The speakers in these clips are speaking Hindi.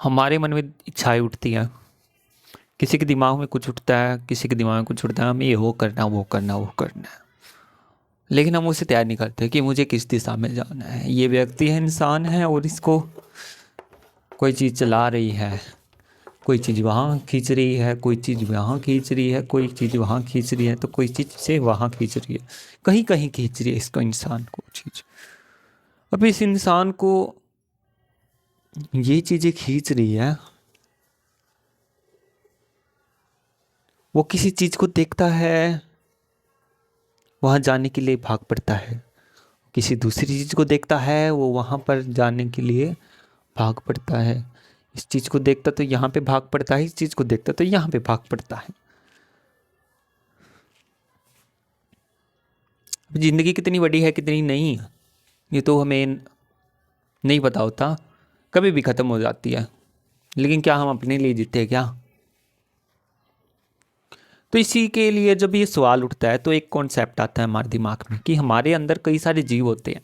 हमारे मन में इच्छाएं उठती हैं, किसी के दिमाग में कुछ उठता है, किसी के दिमाग में कुछ उठता है, हमें ये वो करना वो करना वो करना है, लेकिन हम उसे तैयार नहीं करते कि मुझे किस दिशा में जाना है। ये व्यक्ति है, इंसान है, और इसको कोई चीज़ चला रही है, कोई चीज़ वहाँ खींच रही है, कोई चीज़ वहाँ खींच रही है, कोई चीज़ वहाँ खींच रही है, तो कोई चीज़ से वहाँ खींच रही है, कहीं कहीं खींच रही है इसको, इंसान को चीज़। अब इस इंसान को ये चीज़ें खींच रही है, वो किसी चीज़ को देखता है, वहाँ जाने के लिए भाग पड़ता है, किसी दूसरी चीज़ को देखता है, वो वहाँ पर जाने के लिए भाग पड़ता है। इस चीज़ को देखता तो यहाँ पे भाग पड़ता है, इस चीज़ को देखता तो यहाँ पे भाग पड़ता है। जिंदगी कितनी बड़ी है कितनी नहीं, ये तो हमें नहीं पता होता, कभी भी ख़त्म हो जाती है, लेकिन क्या हम अपने लिए जीते हैं क्या? तो इसी के लिए जब ये सवाल उठता है तो एक कॉन्सेप्ट आता है हमारे दिमाग में कि हमारे अंदर कई सारे जीव होते हैं।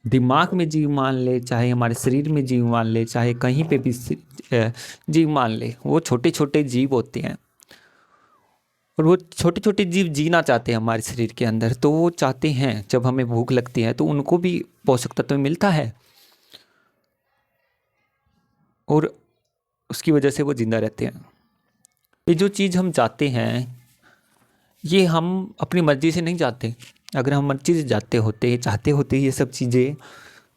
दिमाग में जीव मान ले, चाहे हमारे शरीर में जीव मान ले, चाहे कहीं पे भी जीव मान ले, वो छोटे छोटे जीव होते हैं, और वो छोटे छोटे जीव जीना चाहते हैं हमारे शरीर के अंदर। तो वो चाहते हैं जब हमें भूख लगती है तो उनको भी पोषक तत्व मिलता है, और उसकी वजह से वो जिंदा रहते हैं। ये जो चीज़ हम चाहते हैं, ये हम अपनी मर्जी से नहीं चाहते। अगर हम मर्जी से चाहते होते ये सब चीज़ें,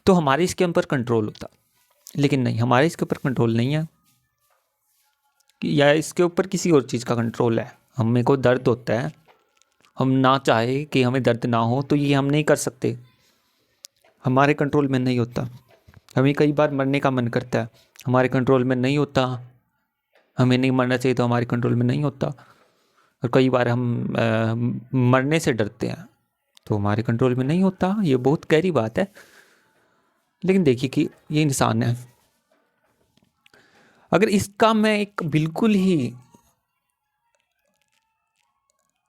तो हमारे इसके ऊपर कंट्रोल होता, लेकिन नहीं, हमारे इसके ऊपर कंट्रोल नहीं है, या इसके ऊपर किसी और चीज़ का कंट्रोल है। हमें को दर्द होता है, हम ना चाहे कि हमें दर्द ना हो तो ये हम नहीं कर सकते, हमारे कंट्रोल में नहीं होता। हमें कई बार मरने का मन करता है, हमारे कंट्रोल में नहीं होता। हमें नहीं मरना चाहिए तो हमारे कंट्रोल में नहीं होता। और कई बार हम मरने से डरते हैं तो हमारे कंट्रोल में नहीं होता। ये बहुत गहरी बात है, लेकिन देखिए कि ये इंसान है। अगर इसका मैं एक बिल्कुल ही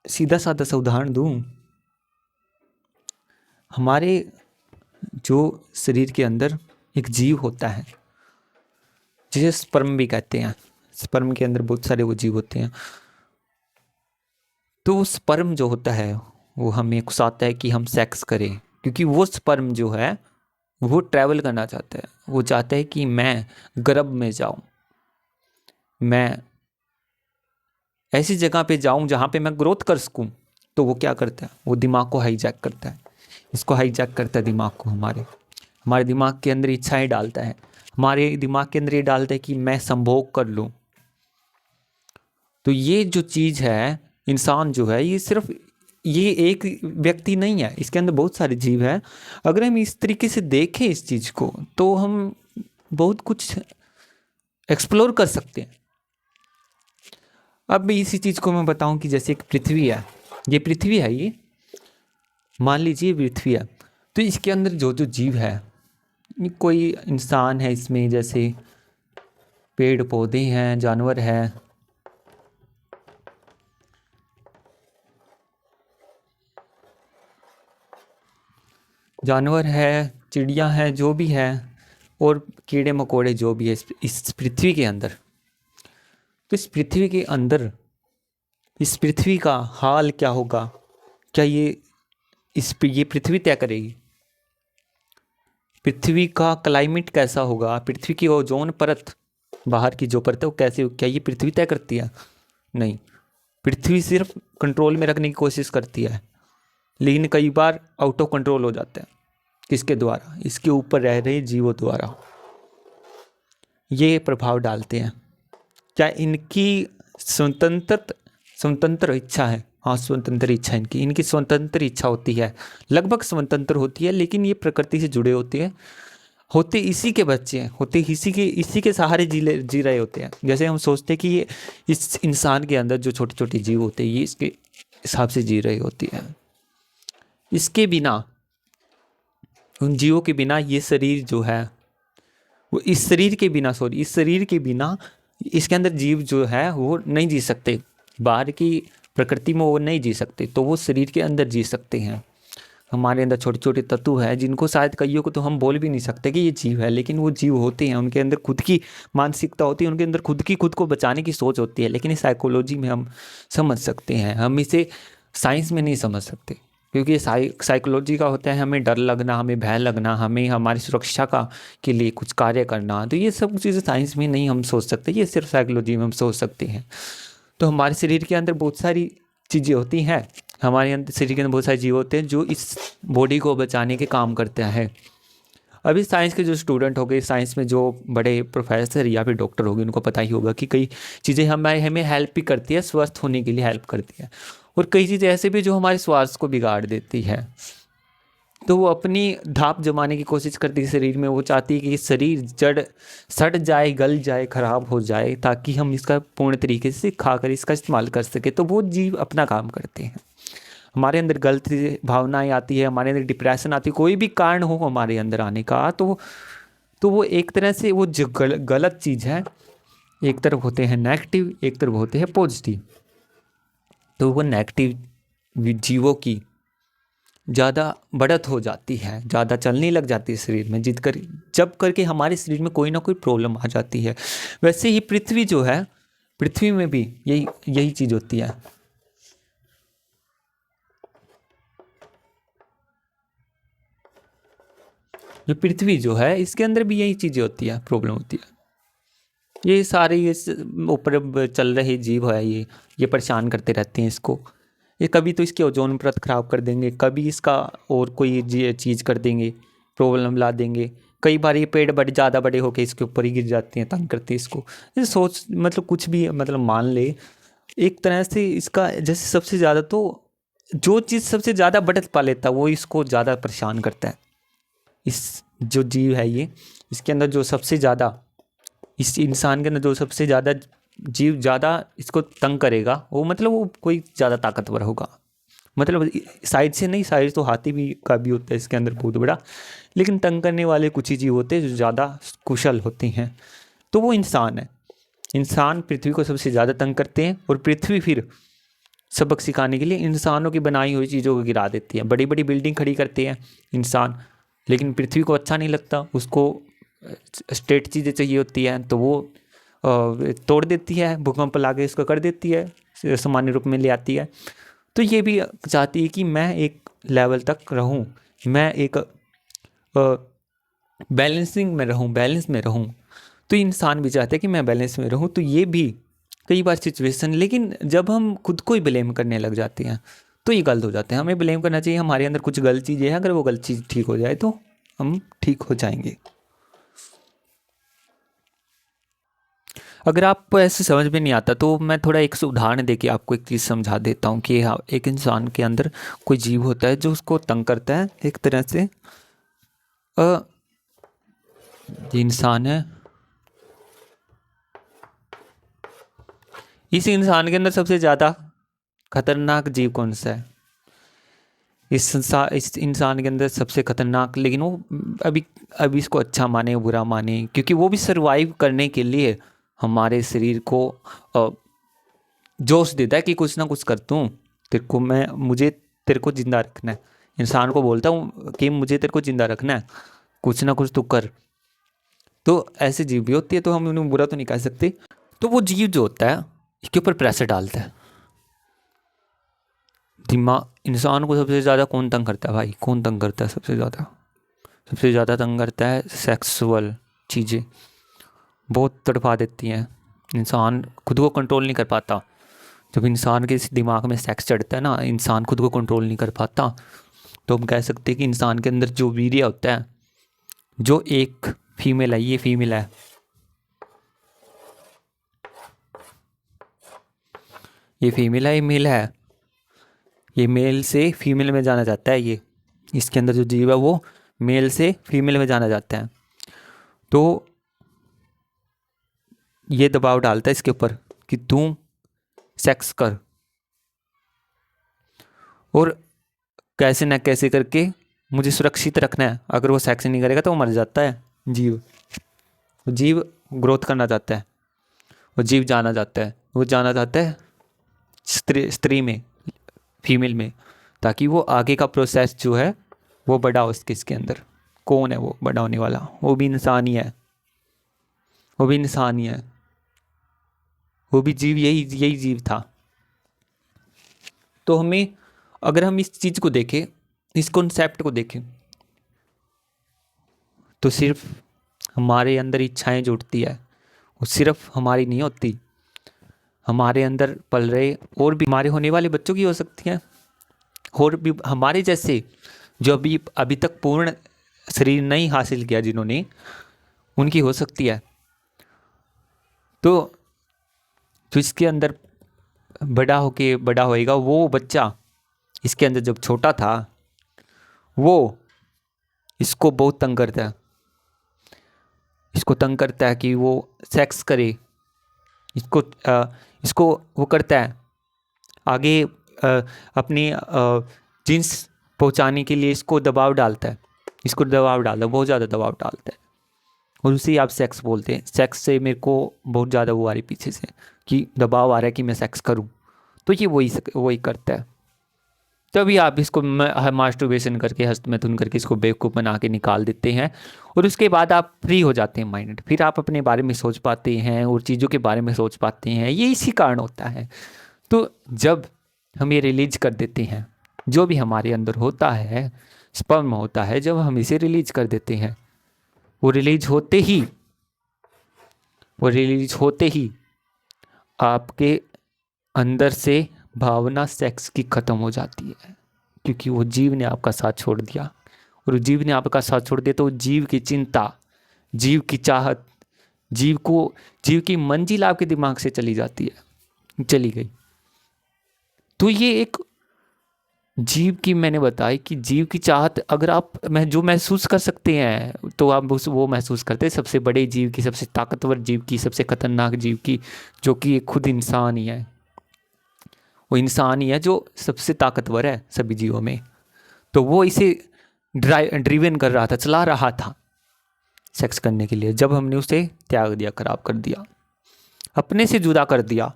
सीधा साधा सा उदाहरण दूं, हमारे जो शरीर के अंदर एक जीव होता है जिसे स्पर्म भी कहते हैं, स्पर्म के अंदर बहुत सारे वो जीव होते हैं। तो वो स्पर्म जो होता है वो हमें उकसाता है कि हम सेक्स करें, क्योंकि वो स्पर्म जो है वो ट्रैवल करना चाहता है, वो चाहता है कि मैं गर्भ में जाऊं, मैं ऐसी जगह पे जाऊं जहां पे मैं ग्रोथ कर सकूं। तो वो क्या करता है, वो दिमाग को हाईजैक करता है, इसको हाईजैक करता है दिमाग को, हमारे हमारे दिमाग के अंदर इच्छाएं डालता है, हमारे दिमाग के अंदर ये डालता है कि मैं संभोग कर लूं। तो ये जो चीज़ है, इंसान जो है, ये सिर्फ ये एक व्यक्ति नहीं है, इसके अंदर बहुत सारे जीव हैं। अगर हम इस तरीके से देखें इस चीज़ को तो हम बहुत कुछ एक्सप्लोर कर सकते हैं। अब इसी चीज़ को मैं बताऊं कि जैसे एक पृथ्वी है, ये पृथ्वी है, ये मान लीजिए पृथ्वी है, तो इसके अंदर जो जो जीव है, कोई इंसान है इसमें, जैसे पेड़ पौधे हैं, जानवर है, चिड़िया है, जो भी है, और कीड़े मकोड़े जो भी है इस पृथ्वी के अंदर। तो इस पृथ्वी के अंदर इस पृथ्वी का हाल क्या होगा? क्या ये पृथ्वी तय करेगी? पृथ्वी का क्लाइमेट कैसा होगा? पृथ्वी की ओजोन परत, बाहर की जो परत है, वो कैसे, क्या ये पृथ्वी तय करती है? नहीं, पृथ्वी सिर्फ कंट्रोल में रखने की कोशिश करती है, लेकिन कई बार आउट ऑफ कंट्रोल हो जाता है। किसके द्वारा? इसके ऊपर रह रहे जीवों द्वारा। ये प्रभाव डालते हैं। क्या इनकी स्वतंत्र इच्छा है? हाँ, स्वतंत्र इच्छा इनकी स्वतंत्र इच्छा होती है, लगभग स्वतंत्र होती है, लेकिन ये प्रकृति से जुड़े होते हैं, होते इसी के बच्चे हैं, होते इसी के सहारे जी रहे होते हैं। जैसे हम सोचते हैं कि ये इस इंसान के अंदर जो छोटे छोटे जीव होते हैं, ये इसके हिसाब से जी रहे होती हैं। इसके बिना, उन जीवों के बिना ये शरीर जो है, वो इस शरीर के बिना इसके अंदर जीव जो है वो नहीं जी सकते। बाहर की प्रकृति में वो नहीं जी सकते, तो वो शरीर के अंदर जी सकते हैं। हमारे अंदर छोटे छोटे तत्व हैं जिनको शायद कईयों को तो हम बोल भी नहीं सकते कि ये जीव है, लेकिन वो जीव होते हैं। उनके अंदर खुद की मानसिकता होती है, उनके अंदर खुद को बचाने की सोच होती है। लेकिन इस साइकोलॉजी में हम समझ सकते हैं, हम इसे साइंस में नहीं समझ सकते, क्योंकि साइकोलॉजी का होता है हमें डर लगना, हमें भय लगना, हमें हमारी सुरक्षा का के लिए कुछ कार्य करना। तो ये सब चीज़ें साइंस में नहीं हम सोच सकते, ये सिर्फ साइकोलॉजी में हम सोच सकते हैं। तो हमारे शरीर के अंदर बहुत सारी चीज़ें होती हैं, हमारे अंदर शरीर के अंदर बहुत सारे जीव होते हैं जो इस बॉडी को बचाने के काम करते हैं। अभी साइंस के जो स्टूडेंट हो गए, साइंस में जो बड़े प्रोफेसर या फिर डॉक्टर हो गए, उनको पता ही होगा कि कई चीज़ें हमें हेल्प भी करती है, स्वस्थ होने के लिए हेल्प करती है, और कई चीज़ें ऐसे भी जो हमारे स्वास्थ्य को बिगाड़ देती है। तो वो अपनी धाप जमाने की कोशिश करती है शरीर में। वो चाहती है कि शरीर जड़ सड़ जाए, गल जाए, खराब हो जाए, ताकि हम इसका पूर्ण तरीके से खाकर इसका इस्तेमाल कर सके। तो वो जीव अपना काम करते हैं। हमारे अंदर गलत भावनाएं आती है, हमारे अंदर डिप्रेशन आती है, कोई भी कारण हो हमारे अंदर आने का, तो वो एक तरह से वो जो गलत चीज़ है, एक तरफ होते हैं नेगेटिव, एक तरफ होते हैं पॉजिटिव। तो वो नेगेटिव जीवों की ज़्यादा बढ़त हो जाती है, ज़्यादा चलने लग जाती है शरीर में, जब करके हमारे शरीर में कोई ना कोई प्रॉब्लम आ जाती है। वैसे ही पृथ्वी जो है, पृथ्वी में भी यही चीज़ होती है। जो पृथ्वी जो है, इसके अंदर भी यही चीज़ें होती है, प्रॉब्लम होती है। ये सारे इस ऊपर चल रहे जीव है, ये परेशान करते रहते हैं इसको। ये कभी तो इसकी ओजोन परत खराब कर देंगे, कभी इसका और कोई चीज़ कर देंगे, प्रॉब्लम ला देंगे। कई बार ये पेड़ ज़्यादा बड़े होकर इसके ऊपर ही गिर जाते हैं, तंग करते हैं इसको। ये सोच मतलब कुछ भी मतलब मान ले, एक तरह से इसका जैसे सबसे ज़्यादा तो जो चीज़ सबसे ज़्यादा बढ़त पा लेता है वो इसको ज़्यादा परेशान करता है। इस जो जीव है ये, इसके अंदर जो सबसे ज़्यादा, इस इंसान के अंदर जो सबसे ज़्यादा जीव ज़्यादा इसको तंग करेगा, वो मतलब वो कोई ज़्यादा ताकतवर होगा। मतलब साइज से नहीं, साइज तो हाथी भी का भी होता है इसके अंदर बहुत बड़ा, लेकिन तंग करने वाले कुछ ही जीव होते हैं जो ज़्यादा कुशल होते हैं। तो वो इंसान है। इंसान पृथ्वी को सबसे ज़्यादा तंग करते हैं, और पृथ्वी फिर सबक सिखाने के लिए इंसानों की बनाई हुई चीज़ों को गिरा देती है। बड़ी बड़ी बिल्डिंग खड़ी करते हैं इंसान, लेकिन पृथ्वी को अच्छा नहीं लगता, उसको स्टेट चीज़ें चाहिए होती हैं, तो वो तोड़ देती है, भूकंप ला के इसको कर देती है, सामान्य रूप में ले आती है। तो ये भी चाहती है कि मैं एक लेवल तक रहूं, मैं एक बैलेंसिंग में रहूं, बैलेंस में रहूं। तो इंसान भी चाहते हैं कि मैं बैलेंस में रहूं। तो ये भी कई बार सिचुएशन, लेकिन जब हम खुद को ही ब्लेम करने लग जाते हैं तो ये गलत हो जाते हैं। हमें ब्लेम करना चाहिए, हमारे अंदर कुछ गलत चीज़ें हैं, अगर वो गलत चीज़ ठीक हो जाए तो हम ठीक हो जाएंगे। अगर आपको ऐसे समझ में नहीं आता तो मैं थोड़ा एक उदाहरण देके आपको एक चीज़ समझा देता हूँ कि हाँ, एक इंसान के अंदर कोई जीव होता है जो उसको तंग करता है एक तरह से। ये इंसान है, इस इंसान के अंदर सबसे ज़्यादा खतरनाक जीव कौन सा है? इस इंसान के अंदर सबसे खतरनाक, लेकिन वो अभी इसको अच्छा माने बुरा माने, क्योंकि वो भी सरवाइव करने के लिए हमारे शरीर को जोश देता है कि कुछ ना कुछ करता हूँ, मुझे तेरे को जिंदा रखना है। इंसान को बोलता हूँ कि मुझे तेरे को जिंदा रखना है, कुछ ना कुछ तो कर। तो ऐसे जीव भी होती है, तो हम उन्हें बुरा तो नहीं कह सकते। तो वो जीव जो होता है इसके ऊपर प्रेशर डालता है दिमाग। इंसान को सबसे ज़्यादा कौन तंग करता है भाई? कौन तंग करता है सबसे ज़्यादा तंग करता है सेक्सुअल चीज़ें, बहुत तड़पा देती हैं। इंसान खुद को कंट्रोल नहीं कर पाता। जब इंसान के दिमाग में सेक्स चढ़ता है ना, इंसान खुद को कंट्रोल नहीं कर पाता। तो हम कह सकते हैं कि इंसान के अंदर जो वीर्य होता है, जो एक फीमेल है, ये फीमेल है, ये फीमेल है, ये मेल है, ये मेल से फीमेल में जाना जाता है। ये इसके अंदर जो जीव है वो मेल से फीमेल में जाना जाता है। तो ये दबाव डालता है इसके ऊपर कि तू सेक्स कर, और कैसे ना कैसे करके मुझे सुरक्षित रखना है। अगर वो सेक्स नहीं करेगा तो वो मर जाता है जीव ग्रोथ करना चाहता है, वो जीव जाना चाहता है स्त्री में, फीमेल में, ताकि वो आगे का प्रोसेस जो है वो बड़ा हो किसके अंदर, कौन है वो बड़ा होने वाला? वो भी इंसान ही है, वो भी इंसान ही है, वो भी जीव, यही यही जीव था। तो हमें, अगर हम इस चीज़ को देखें, इस कॉन्सेप्ट को देखें, तो सिर्फ हमारे अंदर इच्छाएं जो उठती है वो सिर्फ हमारी नहीं होती, हमारे अंदर पल रहे और भी हमारे होने वाले बच्चों की हो सकती हैं, और भी हमारे जैसे जो अभी अभी तक पूर्ण शरीर नहीं हासिल किया जिन्होंने, उनकी हो सकती है। तो जो इसके अंदर बड़ा होके बड़ा होएगा, वो बच्चा इसके अंदर जब छोटा था वो इसको बहुत तंग करता है, इसको तंग करता है कि वो सेक्स करे, इसको वो करता है आगे अपनी जीन्स पहुंचाने के लिए, इसको दबाव डालता है, इसको दबाव डालता है, बहुत ज़्यादा दबाव डालता है, और उसे आप सेक्स बोलते हैं। सेक्स से मेरे को बहुत ज़्यादा वो आ रही पीछे से कि दबाव आ रहा है कि मैं सेक्स करूं, तो ये वही करता है। तभी आप इसको मास्टरबेशन करके, हस्तमैथुन करके इसको बेवकूफ़ बना के निकाल देते हैं, और उसके बाद आप फ्री हो जाते हैं माइंड, फिर आप अपने बारे में सोच पाते हैं और चीज़ों के बारे में सोच पाते हैं। ये इसी कारण होता है। तो जब हम ये रिलीज कर देते हैं, जो भी हमारे अंदर होता है, स्पर्म होता है, जब हम इसे रिलीज कर देते हैं, वो रिलीज होते ही आपके अंदर से भावना सेक्स की ख़त्म हो जाती है, क्योंकि वो जीव ने आपका साथ छोड़ दिया, और जीव ने आपका साथ छोड़ दिया तो जीव की चिंता, जीव की चाहत, जीव की मंजिल आपके दिमाग से चली जाती है, चली गई। तो ये एक जीव की मैंने बताई कि जीव की चाहत अगर आप जो महसूस कर सकते हैं, तो आप वो महसूस करते हैं सबसे बड़े जीव की, सबसे ताकतवर जीव की, सबसे खतरनाक जीव की, जो कि खुद इंसान ही है। वो इंसान ही है जो सबसे ताकतवर है सभी जीवों में। तो वो इसे ड्रिवन कर रहा था, चला रहा था सेक्स करने के लिए। जब हमने उसे त्याग दिया, खराब कर दिया, अपने से जुदा कर दिया,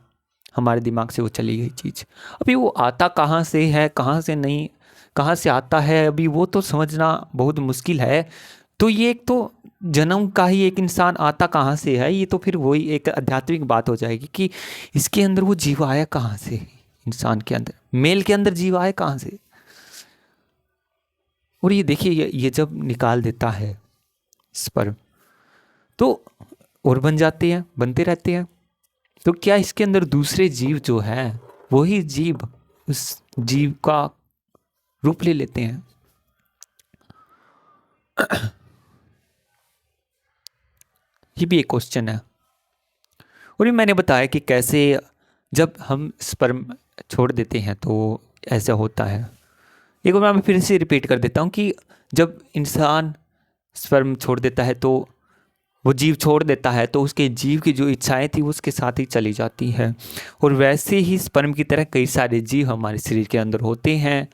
हमारे दिमाग से वो चली गई चीज़। अभी वो आता कहाँ से है, कहाँ से नहीं, कहाँ से आता है, अभी वो तो समझना बहुत मुश्किल है। तो ये एक तो जन्म का ही एक इंसान आता कहाँ से है, ये तो फिर वही एक आध्यात्मिक बात हो जाएगी कि इसके अंदर वो जीव आया कहाँ से, इंसान के अंदर, मेल के अंदर जीव आया कहाँ से। और ये देखिए, ये जब निकाल देता है स्पर्म, तो और बन जाते हैं, बनते रहते हैं। तो क्या इसके अंदर दूसरे जीव जो है, वही जीव उस जीव का रूप ले लेते हैं? ये भी एक क्वेश्चन है। और ये मैंने बताया कि कैसे जब हम स्पर्म छोड़ देते हैं तो ऐसा होता है। एक बार मैं फिर से रिपीट कर देता हूँ कि जब इंसान स्पर्म छोड़ देता है, तो वो जीव छोड़ देता है, तो उसके जीव की जो इच्छाएं थी वो उसके साथ ही चली जाती है। और वैसे ही स्पर्म की तरह कई सारे जीव हमारे शरीर के अंदर होते हैं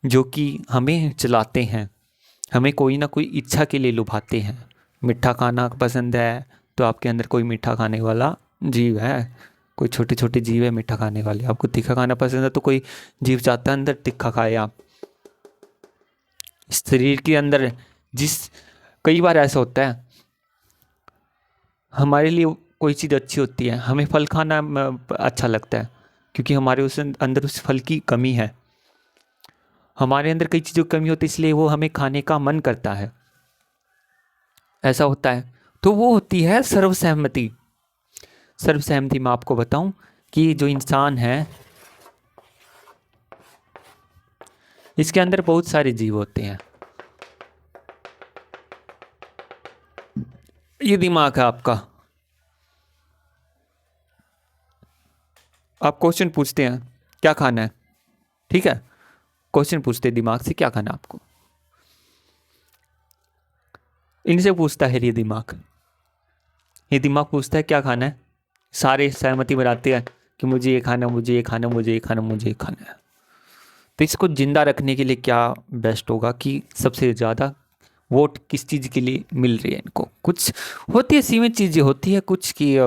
जो कि हमें चलाते हैं, हमें कोई ना कोई इच्छा के लिए लुभाते हैं। मीठा खाना पसंद है तो आपके अंदर कोई मीठा खाने वाला जीव है, कोई छोटे छोटे जीव है मीठा खाने वाले। आपको तीखा खाना पसंद है तो कोई जीव चाहता है अंदर तीखा खाए आप। इस शरीर के अंदर कई बार ऐसा होता है, हमारे लिए कोई चीज़ अच्छी होती है, हमें फल खाना अच्छा लगता है क्योंकि हमारे उस अंदर उस फल की कमी है, हमारे अंदर कई चीज़ों की कमी होती है, इसलिए वो हमें खाने का मन करता है, ऐसा होता है। तो वो होती है सर्वसहमति। सर्वसहमति मैं आपको बताऊं कि जो इंसान है इसके अंदर बहुत सारे जीव होते हैं। ये दिमाग है आपका, आप क्वेश्चन पूछते हैं क्या खाना है, ठीक है, क्वेश्चन पूछते हैं दिमाग से क्या खाना है आपको, इनसे पूछता है ये दिमाग पूछता है क्या खाना है, सारे सहमति बनाते हैं कि मुझे ये खाना, मुझे ये खाना, मुझे ये खाना, मुझे ये खाना है। तो इसको जिंदा रखने के लिए क्या बेस्ट होगा कि सबसे ज़्यादा वोट किस चीज़ के लिए मिल रही है इनको? कुछ होती है सीमित चीज़ें होती है, कुछ की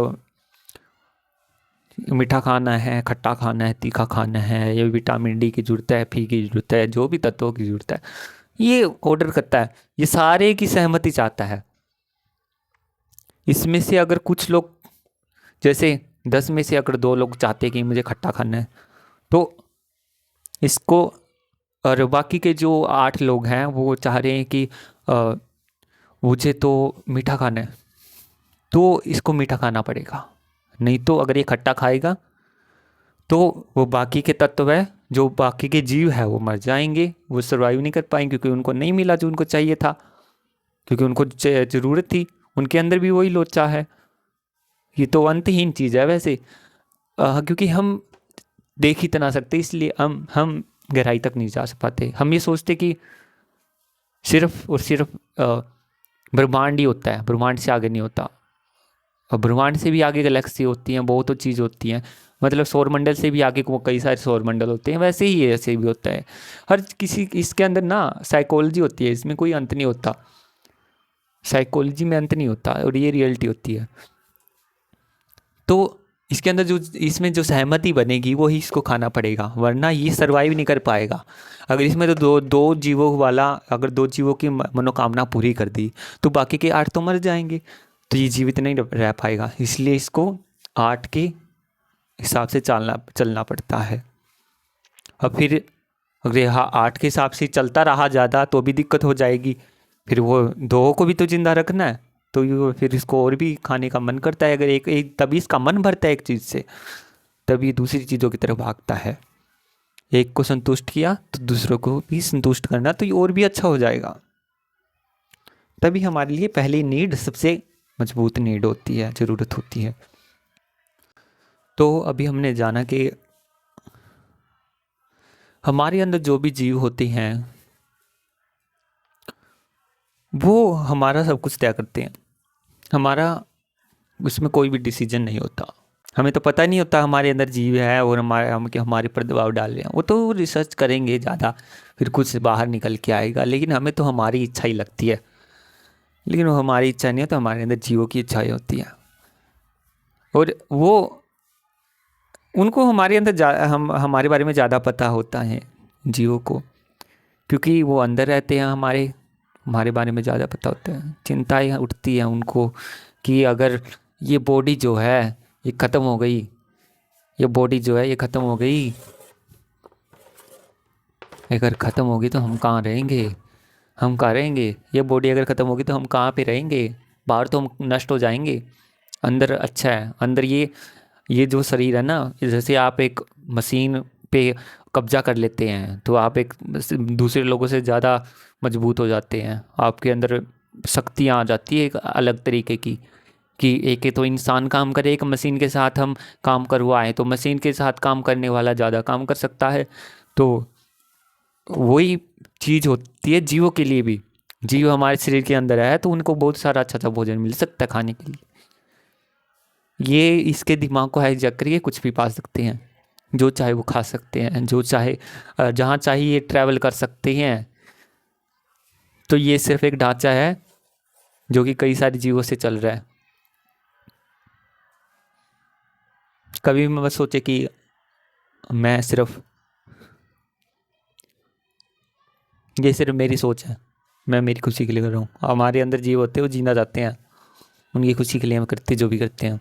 मीठा खाना है, खट्टा खाना है, तीखा खाना है, या विटामिन डी की ज़रूरत है, फी की ज़रूरत है, जो भी तत्वों की ज़रूरत है, ये ऑर्डर करता है, ये सारे की सहमति चाहता है। इसमें से अगर कुछ लोग, जैसे 10 में से अगर 2 लोग चाहते हैं कि मुझे खट्टा खाना है, तो इसको, और बाकी के जो 8 लोग हैं वो चाह रहे हैं कि अ, मुझे तो मीठा खाना है, तो इसको मीठा खाना पड़ेगा। नहीं तो अगर ये खट्टा खाएगा तो वो बाकी के तत्व है, जो बाकी के जीव है वो मर जाएंगे, वो सर्वाइव नहीं कर पाएंगे, क्योंकि उनको नहीं मिला जो उनको चाहिए था, क्योंकि उनको ज़रूरत थी। उनके अंदर भी वही लोचा है। ये तो अंतहीन चीज़ है वैसे। क्योंकि हम देख ही तना सकते, इसलिए हम गहराई तक नहीं जा पाते। हम ये सोचते कि सिर्फ और सिर्फ ब्रह्मांड ही होता है, ब्रह्मांड से आगे नहीं होता। और ब्रह्मांड से भी आगे गैलेक्सी होती हैं, बहुत चीज़ होती हैं। मतलब सौर मंडल से भी आगे को कई सारे सौर मंडल होते हैं, वैसे ही ये ऐसे भी होता है। हर किसी इसके अंदर ना साइकोलॉजी होती है, इसमें कोई अंत नहीं होता। साइकोलॉजी में अंत नहीं होता, और ये रियलिटी होती है। तो इसके अंदर जो, इसमें जो सहमति बनेगी वो ही इसको खाना पड़ेगा, वरना ये सरवाइव नहीं कर पाएगा। अगर इसमें तो दो जीवों वाला, अगर 2 जीवों की मनोकामना पूरी कर दी तो बाकी के 8 तो मर जाएंगे, तो ये जीवित नहीं रह पाएगा। इसलिए इसको 8 के हिसाब से चलना पड़ता है। और फिर अगर यहाँ 8 के हिसाब से चलता रहा ज़्यादा तो भी दिक्कत हो जाएगी। फिर वो 2 को भी तो जिंदा रखना है, तो ये फिर इसको और भी खाने का मन करता है। अगर एक तभी इसका मन भरता है एक चीज़ से, तभी दूसरी चीज़ों की तरफ भागता है। एक को संतुष्ट किया तो दूसरों को भी संतुष्ट करना, तो ये और भी अच्छा हो जाएगा। तभी हमारे लिए पहली नीड सबसे मजबूत नीड होती है, ज़रूरत होती है। तो अभी हमने जाना कि हमारे अंदर जो भी जीव होते हैं वो हमारा सब कुछ तय करते हैं। हमारा उसमें कोई भी डिसीजन नहीं होता। हमें तो पता नहीं होता हमारे अंदर जीव है और हमारे पर दबाव डाल रहे हैं। वो तो रिसर्च करेंगे ज़्यादा, फिर कुछ बाहर निकल के आएगा, लेकिन हमें तो हमारी इच्छा ही लगती है। लेकिन वो हमारी इच्छा नहीं होती, हमारे अंदर जीवों की इच्छाएं होती है। और वो, उनको हमारे अंदर हम हमारे बारे में ज़्यादा पता होता है जीवों को, क्योंकि वो अंदर रहते हैं। हमारे बारे में ज़्यादा पता होता है। चिंताएं उठती हैं उनको कि अगर ये बॉडी जो है ये ख़त्म हो गई, ये बॉडी जो है ये ख़त्म हो गई, अगर ख़त्म होगी तो हम कहाँ रहेंगे, हम कहाँ रहेंगे। ये बॉडी अगर ख़त्म होगी तो हम कहाँ पे रहेंगे, बाहर तो हम नष्ट हो जाएंगे। अंदर अच्छा है, अंदर ये जो शरीर है ना, जैसे आप एक मशीन पे कब्जा कर लेते हैं तो आप एक दूसरे लोगों से ज़्यादा मजबूत हो जाते हैं। आपके अंदर शक्तियाँ आ जाती है एक अलग तरीके की, कि एक तो इंसान काम करे, एक मशीन के साथ हम काम करवाएं तो मशीन के साथ काम करने वाला ज़्यादा काम कर सकता है। तो वही चीज़ होती है जीवों के लिए भी। जीव हमारे शरीर के अंदर है तो उनको बहुत सारा अच्छा अच्छा भोजन मिल सकता है खाने के लिए। ये इसके दिमाग को हाईजैक करके कुछ भी पा सकते हैं, जो चाहे वो खा सकते हैं, जो चाहे जहाँ चाहिए ट्रैवल कर सकते हैं। तो ये सिर्फ एक ढांचा है जो कि कई सारे जीवों से चल रहा है। कभी भी मत सोचे कि मैं सिर्फ, ये सिर्फ मेरी सोच है, मैं मेरी खुशी के लिए कर रहा हूँ। हमारे अंदर जीव होते हैं वो जीना चाहते हैं, उनकी खुशी के लिए हम करते जो भी करते हैं।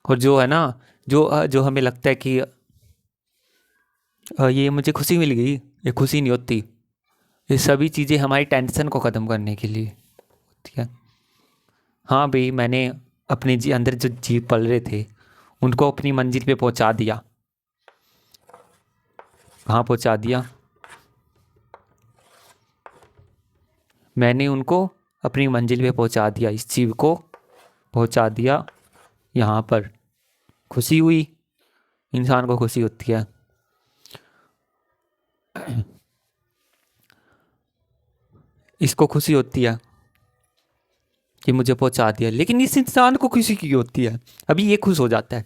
और जो है ना, जो हमें लगता है कि ये मुझे खुशी मिल गई, ये खुशी नहीं होती। ये सभी चीज़ें हमारी टेंशन को ख़त्म करने के लिए होती है। हाँ भाई, मैंने अपने अंदर जो जीव पल रहे थे उनको अपनी मंजिल पे पहुंचा दिया। कहाँ पहुंचा दिया? मैंने उनको अपनी मंजिल पे पहुंचा दिया, इस जीव को पहुंचा दिया यहाँ पर। खुशी हुई, इंसान को खुशी होती है। इसको खुशी होती है कि मुझे पहुंचा दिया, लेकिन इस इंसान को खुशी क्यों होती है? अभी ये खुश हो जाता है।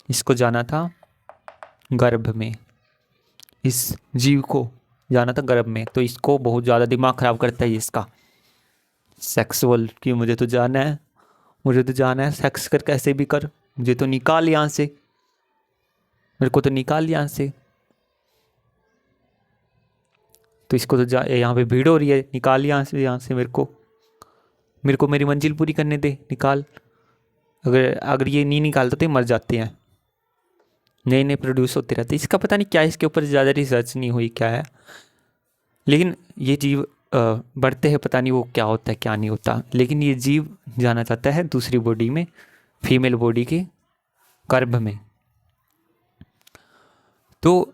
इसको जाना था गर्भ में, इस जीव को जाना था गर्भ में, तो इसको बहुत ज़्यादा दिमाग ख़राब करता है इसका सेक्सुअल, कि मुझे तो जाना है, मुझे तो जाना है, सेक्स कर कैसे भी कर, मुझे तो निकाल यहाँ से, मेरे को तो निकाल यहाँ से। तो इसको तो यहाँ पे भीड़ हो रही है, निकाल यहाँ से मेरे को मेरी मंजिल पूरी करने दे, निकाल। अगर अगर ये नहीं निकालते तो ये मर जाते हैं, नए नए प्रोड्यूस होते रहते। इसका पता नहीं क्या, इसके ऊपर ज़्यादा रिसर्च नहीं हुई क्या है, लेकिन ये जीव बढ़ते हैं, पता नहीं वो क्या होता है क्या नहीं होता। लेकिन ये जीव जाना चाहता है दूसरी बॉडी में, फीमेल बॉडी के गर्भ में। तो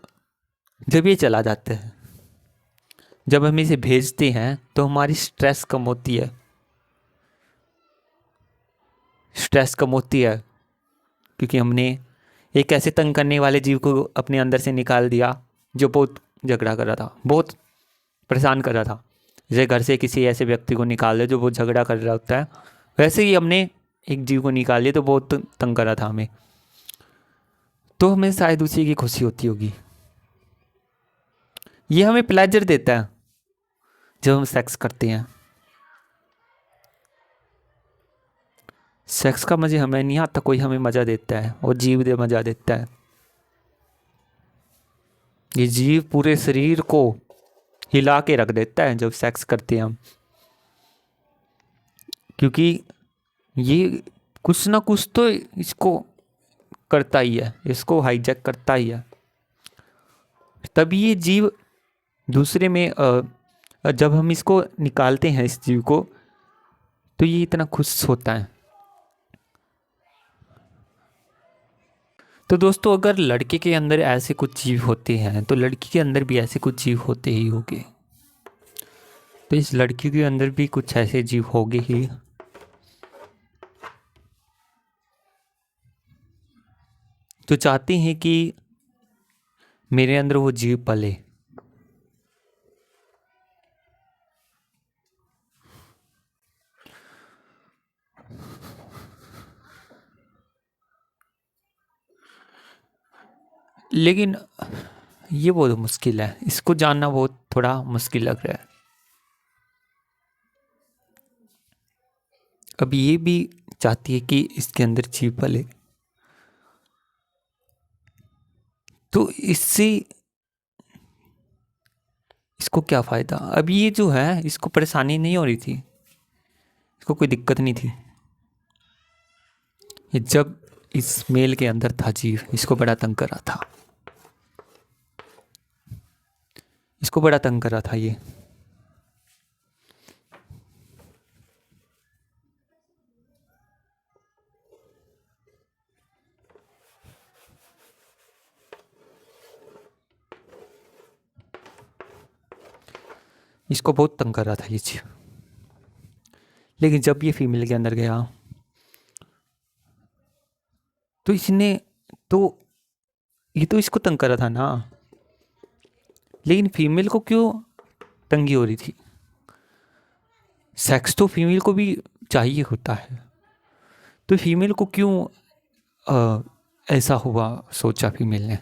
जब ये चला जाता है, जब हम इसे भेजते हैं तो हमारी स्ट्रेस कम होती है, स्ट्रेस कम होती है, क्योंकि हमने एक ऐसे तंग करने वाले जीव को अपने अंदर से निकाल दिया जो बहुत झगड़ा कर रहा था, बहुत परेशान कर रहा था। जैसे घर से किसी ऐसे व्यक्ति को निकाल दे जो बहुत झगड़ा कर रहा होता है, वैसे ही हमने एक जीव को निकाल लिया तो बहुत तंग कर रहा था हमें, तो हमें शायद उसी की खुशी होती होगी। ये हमें प्लेजर देता है जब हम सेक्स करते हैं। सेक्स का मज़े हमें नहीं आता, कोई हमें मज़ा देता है और जीव दे मज़ा देता है। ये जीव पूरे शरीर को हिला के रख देता है जब सेक्स करते हैं हम, क्योंकि ये कुछ ना कुछ तो इसको करता ही है, इसको हाईजैक करता ही है। तभी ये जीव दूसरे में जब हम इसको निकालते हैं इस जीव को, तो ये इतना खुश होता है। तो दोस्तों, अगर लड़के के अंदर ऐसे कुछ जीव होते हैं तो लड़की के अंदर भी ऐसे कुछ जीव होते ही होंगे। तो इस लड़की के अंदर भी कुछ ऐसे जीव होंगे ही तो चाहते हैं कि मेरे अंदर वो जीव पले। लेकिन ये बहुत मुश्किल है, इसको जानना बहुत थोड़ा मुश्किल लग रहा है। अब ये भी चाहती है कि इसके अंदर जीव पले, तो इससे इसको क्या फ़ायदा। अब ये जो है, इसको परेशानी नहीं हो रही थी, इसको कोई दिक्कत नहीं थी। ये जब इस मेल के अंदर था जीव, इसको बड़ा तंग कर रहा था, इसको बड़ा तंग कर रहा था ये। इसको बहुत तंग कर रहा था ये चीज। लेकिन जब ये फीमेल के अंदर गया तो इसने तो ये तो इसको तंग कर रहा था ना, लेकिन फीमेल को क्यों तंगी हो रही थी। सेक्स तो फीमेल को भी चाहिए होता है, तो फीमेल को क्यों ऐसा हुआ, सोचा फीमेल ने।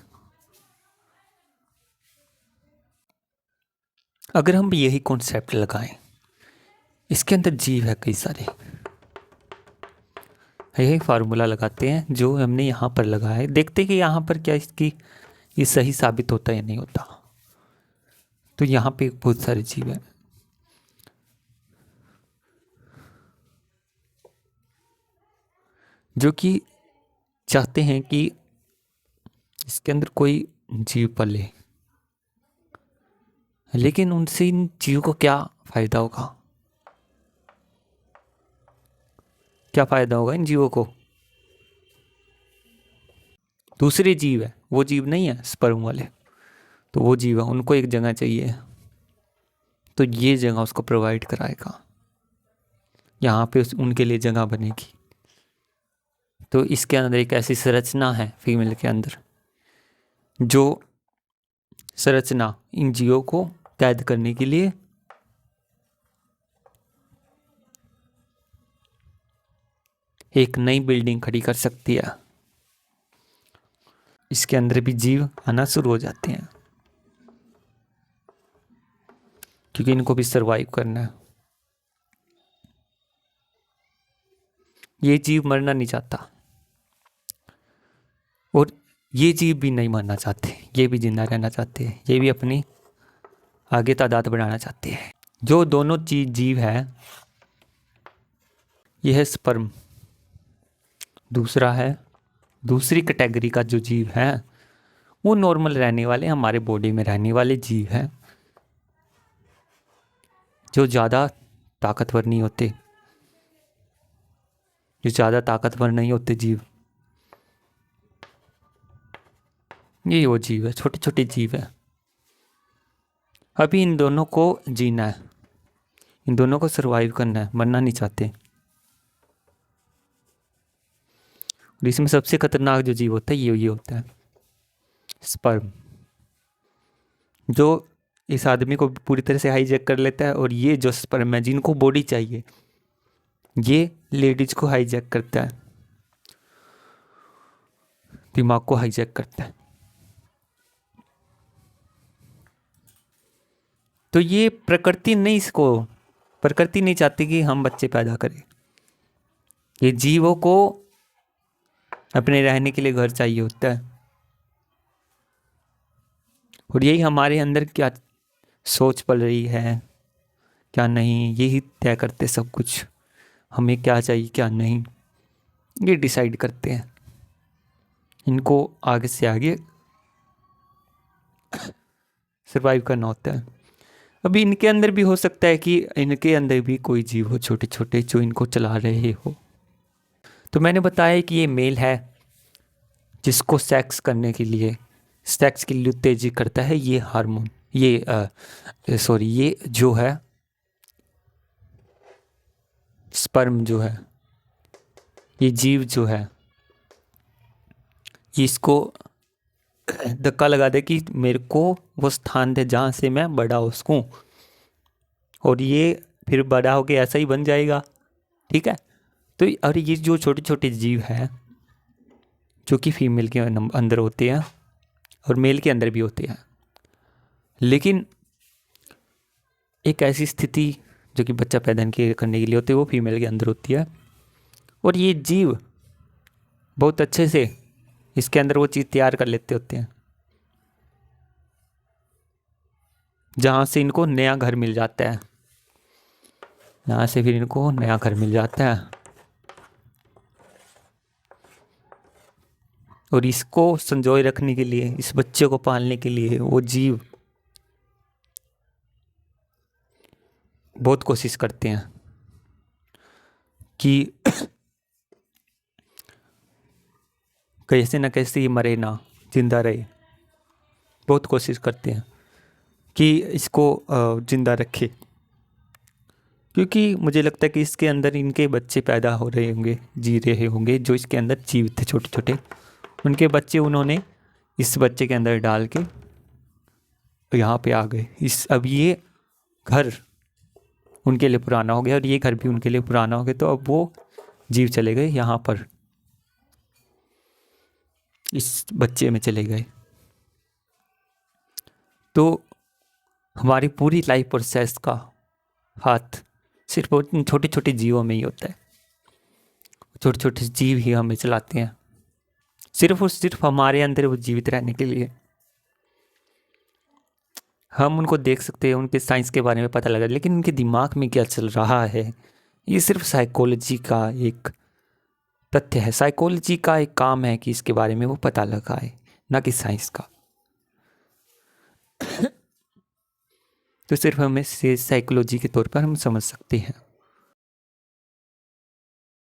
अगर हम यही कॉन्सेप्ट लगाएं, इसके अंदर जीव है कई सारे, यही फार्मूला लगाते हैं जो हमने यहाँ पर लगाया है, देखते हैं कि यहाँ पर क्या इसकी ये सही साबित होता है या नहीं होता। तो यहाँ पे बहुत सारे जीव हैं जो कि चाहते हैं कि इसके अंदर कोई जीव पले, लेकिन उनसे इन जीव को क्या फायदा होगा, क्या फायदा होगा इन जीवों को। दूसरे जीव है, वो जीव नहीं है स्पर्म वाले, तो वो जीव है, उनको एक जगह चाहिए, तो ये जगह उसको प्रोवाइड कराएगा, यहाँ पे उनके लिए जगह बनेगी। तो इसके अंदर एक ऐसी संरचना है फीमेल के अंदर, जो संरचना इन जीवों को कैद करने के लिए एक नई बिल्डिंग खड़ी कर सकती है। इसके अंदर भी जीव आना शुरू हो जाते हैं, क्योंकि इनको भी सरवाइव करना है। ये जीव मरना नहीं चाहता और ये जीव भी नहीं मरना चाहते, ये भी जिंदा रहना चाहते हैं, ये भी अपनी आगे तादाद बढ़ाना चाहते हैं। जो दोनों चीज जीव है, यह है स्पर्म। दूसरा है, दूसरी कैटेगरी का जो जीव है वो नॉर्मल रहने वाले, हमारे बॉडी में रहने वाले जीव हैं, जो ज़्यादा ताकतवर नहीं होते, जो ज़्यादा ताकतवर नहीं होते जीव। ये वो जीव है, छोटे छोटे जीव है। अभी इन दोनों को जीना है, इन दोनों को सरवाइव करना है, मरना नहीं चाहते। और इसमें सबसे खतरनाक जो जीव होता है ये होता है स्पर्म, जो इस आदमी को पूरी तरह से हाईजैक कर लेता है। और ये जो स्पर्म है, जिनको बॉडी चाहिए, ये लेडीज को हाईजैक करता है, दिमाग को हाईजैक करता है। तो ये प्रकृति नहीं चाहती कि हम बच्चे पैदा करें। ये जीवों को अपने रहने के लिए घर चाहिए होता है। और यही हमारे अंदर क्या सोच पल रही है, क्या नहीं, यही तय करते सब कुछ। हमें क्या चाहिए क्या नहीं, ये डिसाइड करते हैं। इनको आगे से आगे सरवाइव करना होता है। अभी इनके अंदर भी हो सकता है कि इनके अंदर भी कोई जीव हो छोटे छोटे जो इनको चला रहे हो। तो मैंने बताया कि ये मेल है जिसको सेक्स के लिए उत्तेजित करता है ये हार्मोन, ये जो है स्पर्म जो है, ये जीव जो है, ये इसको धक्का लगा दे कि मेरे को वो स्थान दे जहाँ से मैं बड़ा हो सकूँ। और ये फिर बड़ा होके ऐसा ही बन जाएगा, ठीक है। तो और ये जो छोटे छोटे जीव हैं जो कि फीमेल के अंदर होते हैं और मेल के अंदर भी होते हैं, लेकिन एक ऐसी स्थिति जो कि बच्चा पैदा करने के लिए होती है वो फीमेल के अंदर होती है। और ये जीव बहुत अच्छे से इसके अंदर वो चीज़ तैयार कर लेते होते हैं जहाँ से इनको नया घर मिल जाता है, यहाँ से फिर इनको नया घर मिल जाता है। और इसको संजोए रखने के लिए, इस बच्चे को पालने के लिए वो जीव बहुत कोशिश करते हैं कि कैसे ना कैसे ये मरे ना, जिंदा रहे। बहुत कोशिश करते हैं कि इसको जिंदा रखे, क्योंकि मुझे लगता है कि इसके अंदर इनके बच्चे पैदा हो रहे होंगे, जी रहे होंगे, जो इसके अंदर जीव थे छोटे छोटे, उनके बच्चे उन्होंने इस बच्चे के अंदर डाल के यहाँ पे आ गए। अब ये घर उनके लिए पुराना हो गया और ये घर भी उनके लिए पुराना हो गया। तो अब वो जीव चले गए यहाँ पर, इस बच्चे में चले गए। तो हमारी पूरी लाइफ प्रोसेस का हाथ सिर्फ छोटे छोटे जीवों में ही होता है। छोटे छोटे जीव ही हमें चलाते हैं, सिर्फ और सिर्फ हमारे अंदर वो जीवित रहने के लिए। हम उनको देख सकते हैं, उनके साइंस के बारे में पता लगा, लेकिन उनके दिमाग में क्या चल रहा है ये सिर्फ साइकोलॉजी का एक तथ्य है। साइकोलॉजी का एक काम है कि इसके बारे में वो पता लगाए, ना कि साइंस का। तो सिर्फ हमें से साइकोलॉजी के तौर पर हम समझ सकते हैं।